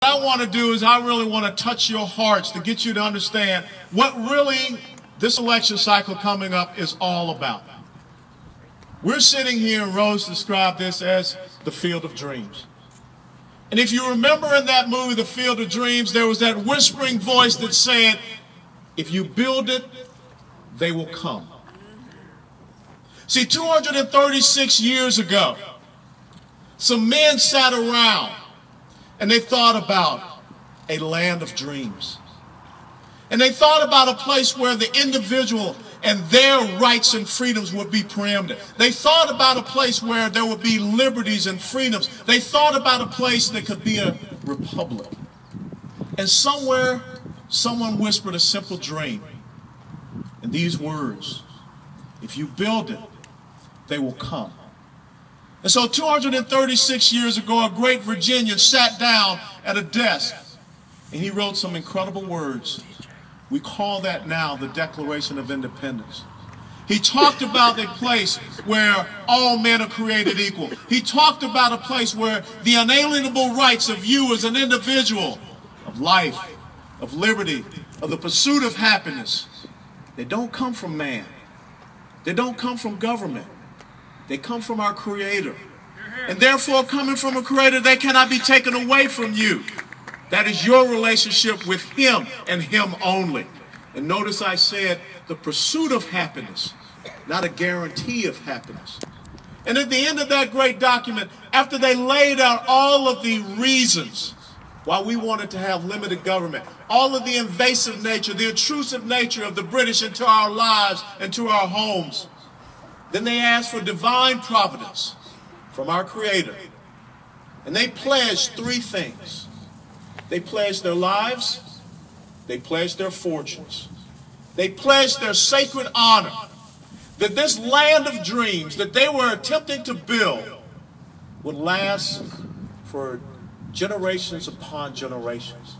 What I want to do is I really want to touch your hearts to get you to understand what really this election cycle coming up is all about. We're sitting here, and Rose described this as the field of dreams. And if you remember in that movie, The Field of Dreams, there was that whispering voice that said, if you build it, they will come. See, 236 years ago, some men sat around and they thought about a land of dreams. And they thought about a place where the individual and their rights and freedoms would be preeminent. They thought about a place where there would be liberties and freedoms. They thought about a place that could be a republic. And somewhere, someone whispered a simple dream. And these words, if you build it, they will come. And so 236 years ago, a great Virginian sat down at a desk and he wrote some incredible words. We call that now the Declaration of Independence. He talked about a place where all men are created equal. He talked about a place where the unalienable rights of you as an individual, of life, of liberty, of the pursuit of happiness, they don't come from man. They don't come from government. They come from our Creator. And therefore, coming from a Creator, they cannot be taken away from you. That is your relationship with Him and Him only. And notice I said the pursuit of happiness, not a guarantee of happiness. And at the end of that great document, after they laid out all of the reasons why we wanted to have limited government, all of the invasive nature, the intrusive nature of the British into our lives and to our homes, then they asked for divine providence from our Creator. And they pledged three things. They pledged their lives, they pledged their fortunes, they pledged their sacred honor, that this land of dreams that they were attempting to build would last for generations upon generations.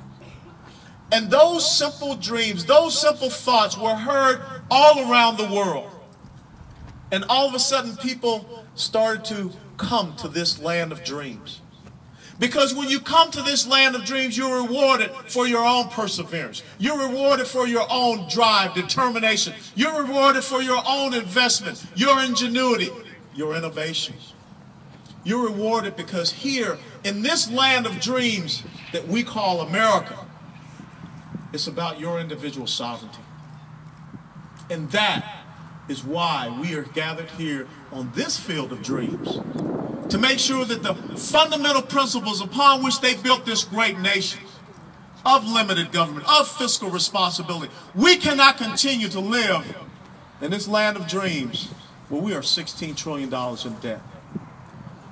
And those simple dreams, those simple thoughts were heard all around the world. And all of a sudden people started to come to this land of dreams. Because when you come to this land of dreams, you're rewarded for your own perseverance. You're rewarded for your own drive, determination. You're rewarded for your own investment, your ingenuity, your innovation. You're rewarded because here in this land of dreams that we call America, it's about your individual sovereignty. And that is why we are gathered here on this field of dreams, to make sure that the fundamental principles upon which they built this great nation, of limited government, of fiscal responsibility, we cannot continue to live in this land of dreams where we are $16 trillion in debt.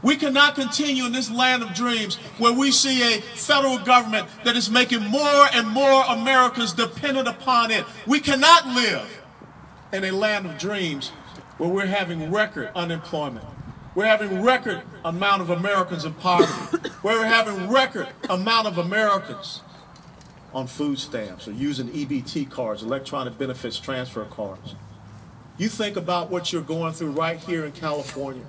We cannot continue in this land of dreams where we see a federal government that is making more and more Americans dependent upon it. We cannot live in a land of dreams where we're having record unemployment. We're having record amount of Americans in poverty. We're having record amount of Americans on food stamps or using EBT cards, electronic benefits transfer cards. You think about what you're going through right here in California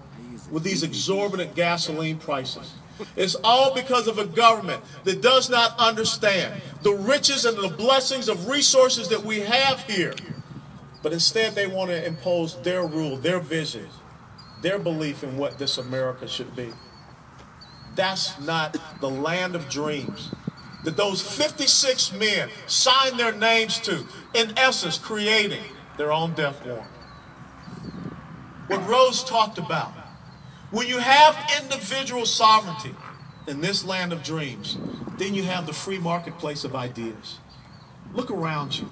with these exorbitant gasoline prices. It's all because of a government that does not understand the riches and the blessings of resources that we have here. But instead they want to impose their rule, their vision, their belief in what this America should be. That's not the land of dreams that those 56 men signed their names to, in essence creating their own death warrant. What Rose talked about, when you have individual sovereignty in this land of dreams, then you have the free marketplace of ideas. Look around you.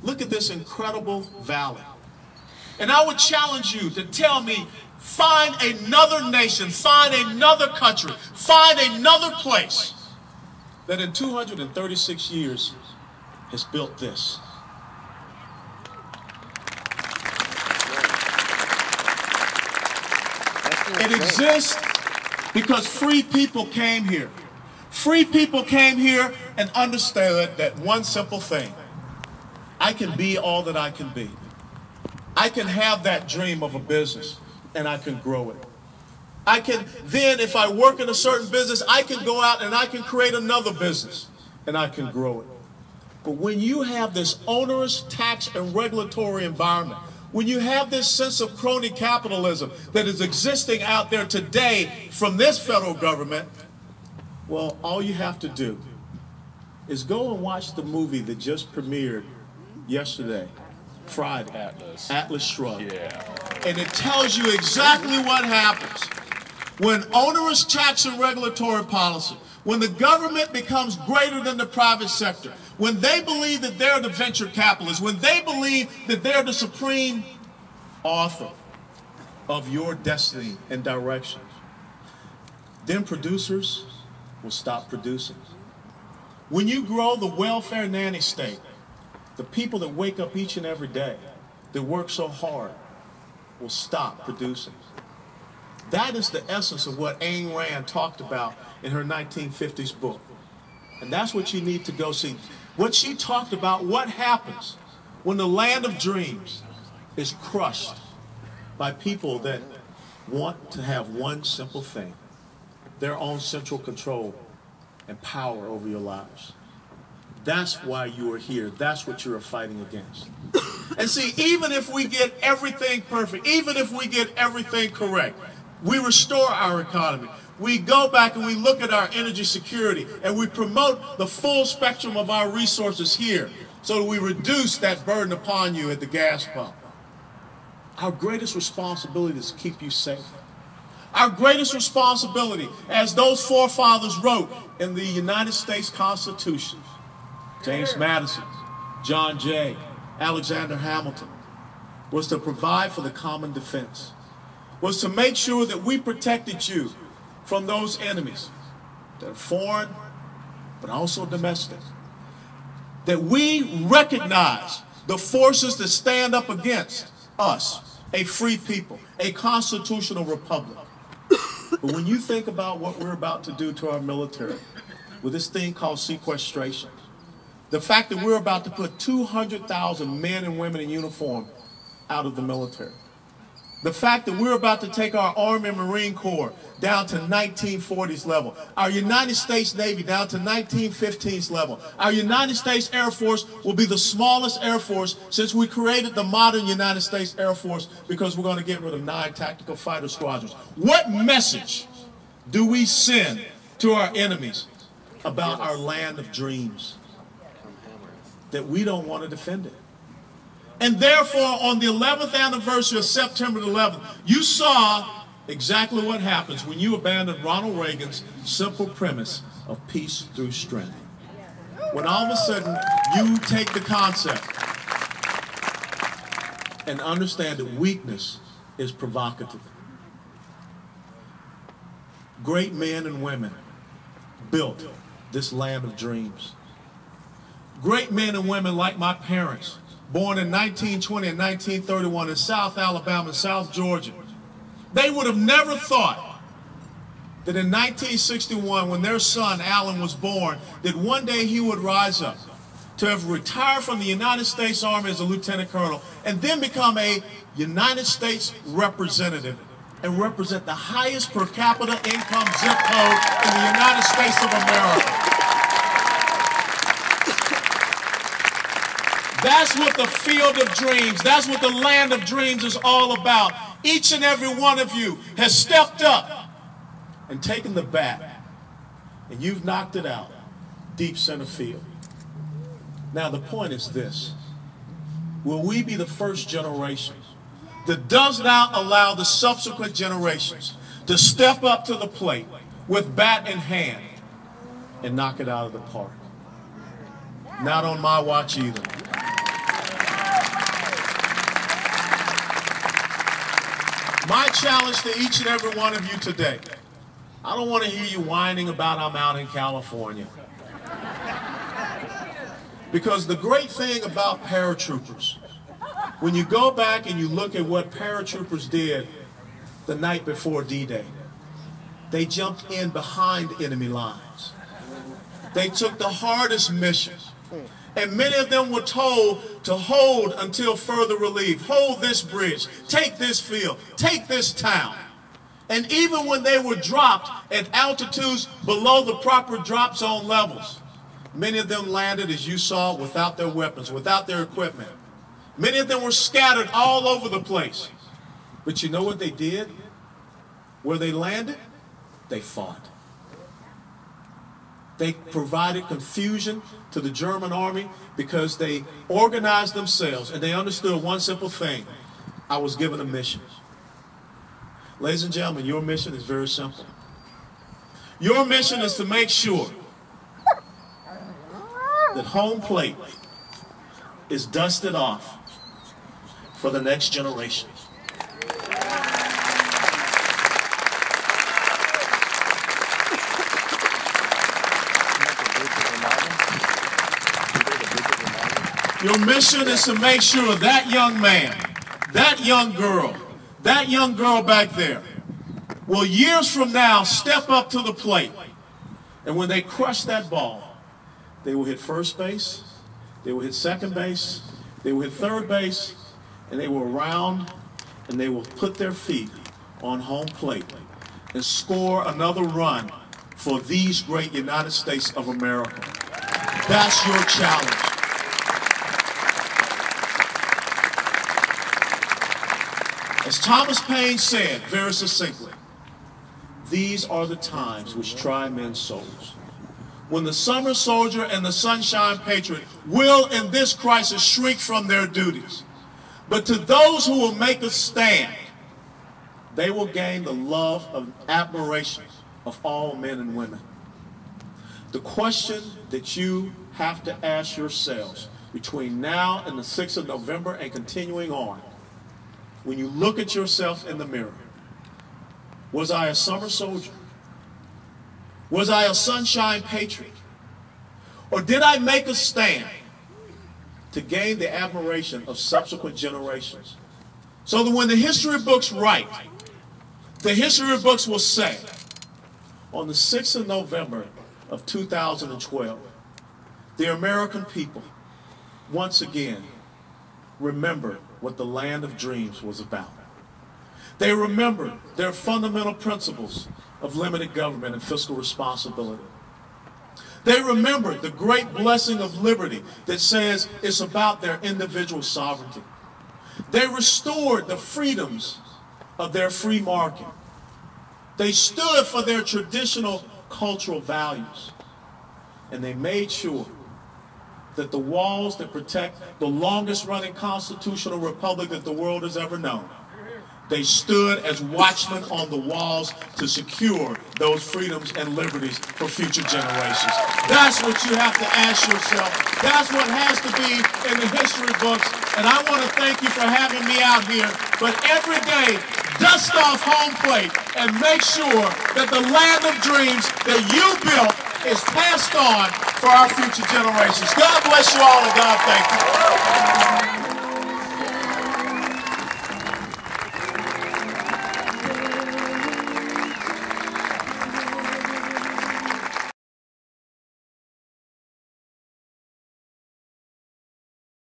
Look at this incredible valley. And I would challenge you to tell me, find another nation, find another country, find another place that in 236 years has built this. It exists because free people came here. Free people came here and understood that one simple thing. I can be all that I can be. I can have that dream of a business and I can grow it. I can then, if I work in a certain business, I can go out and I can create another business and I can grow it. But when you have this onerous tax and regulatory environment, when you have this sense of crony capitalism that is existing out there today from this federal government, well, all you have to do is go and watch the movie that just premiered yesterday, Friday, Atlas Shrugged. Yeah. And it tells you exactly what happens when onerous tax and regulatory policy, when the government becomes greater than the private sector, when they believe that they're the venture capitalists, when they believe that they're the supreme author of your destiny and direction, then producers will stop producing. When you grow the welfare nanny state, the people that wake up each and every day, that work so hard, will stop producing. That is the essence of what Ayn Rand talked about in her 1950s book. And that's what you need to go see. What she talked about, what happens when the land of dreams is crushed by people that want to have one simple thing: their own central control and power over your lives. That's why you are here. That's what you are fighting against. And see, even if we get everything perfect, even if we get everything correct, we restore our economy, we go back and we look at our energy security and we promote the full spectrum of our resources here so that we reduce that burden upon you at the gas pump. Our greatest responsibility is to keep you safe. Our greatest responsibility, as those forefathers wrote in the United States Constitution, James Madison, John Jay, Alexander Hamilton, was to provide for the common defense, was to make sure that we protected you from those enemies that are foreign but also domestic, that we recognize the forces that stand up against us, a free people, a constitutional republic. But when you think about what we're about to do to our military with this thing called sequestration, the fact that we're about to put 200,000 men and women in uniform out of the military, the fact that we're about to take our Army and Marine Corps down to 1940s level, our United States Navy down to 1915s level, our United States Air Force will be the smallest Air Force since we created the modern United States Air Force, because we're going to get rid of 9 tactical fighter squadrons. What message do we send to our enemies about our land of dreams? That we don't want to defend it. And therefore, on the 11th anniversary of September 11th, you saw exactly what happens when you abandon Ronald Reagan's simple premise of peace through strength. When all of a sudden you take the concept and understand that weakness is provocative. Great men and women built this land of dreams. Great men and women like my parents, born in 1920 and 1931 in South Alabama and South Georgia. They would have never thought that in 1961, when their son Alan was born, that one day he would rise up to have retired from the United States Army as a lieutenant colonel and then become a United States representative and represent the highest per capita income zip code in the United States of America. That's what the field of dreams, that's what the land of dreams is all about. Each and every one of you has stepped up and taken the bat, and you've knocked it out deep center field. Now the point is this: will we be the first generation that does not allow the subsequent generations to step up to the plate with bat in hand and knock it out of the park? Not on my watch either. My challenge to each and every one of you today, I don't want to hear you whining about I'm out in California. Because the great thing about paratroopers, when you go back and you look at what paratroopers did the night before D-Day, they jumped in behind enemy lines. They took the hardest mission. And many of them were told to hold until further relief. Hold this bridge, take this field, take this town. And even when they were dropped at altitudes below the proper drop zone levels, many of them landed, as you saw, without their weapons, without their equipment. Many of them were scattered all over the place. But you know what they did? Where they landed, they fought. They provided confusion to the German army because they organized themselves and they understood one simple thing. I was given a mission. Ladies and gentlemen, your mission is very simple. Your mission is to make sure that home plate is dusted off for the next generation. Your mission is to make sure that young man, that young girl back there, will years from now step up to the plate. And when they crush that ball, they will hit first base, they will hit second base, they will hit third base, and they will round and they will put their feet on home plate and score another run for these great United States of America. That's your challenge. As Thomas Paine said very succinctly, these are the times which try men's souls. When the summer soldier and the sunshine patriot will in this crisis shrink from their duties. But to those who will make a stand, they will gain the love and admiration of all men and women. The question that you have to ask yourselves between now and the 6th of November and continuing on, when you look at yourself in the mirror, was I a summer soldier? Was I a sunshine patriot? Or did I make a stand to gain the admiration of subsequent generations? So that when the history books write, the history books will say, on the 6th of November of 2012, the American people once again remembered what the land of dreams was about. They remembered their fundamental principles of limited government and fiscal responsibility. They remembered the great blessing of liberty that says it's about their individual sovereignty. They restored the freedoms of their free market. They stood for their traditional cultural values. And they made sure that the walls that protect the longest running constitutional republic that the world has ever known, they stood as watchmen on the walls to secure those freedoms and liberties for future generations. That's what you have to ask yourself. That's what has to be in the history books. And I want to thank you for having me out here. But every day, dust off home plate and make sure that the land of dreams that you built is passed on for our future generations. God bless you all and God thank you.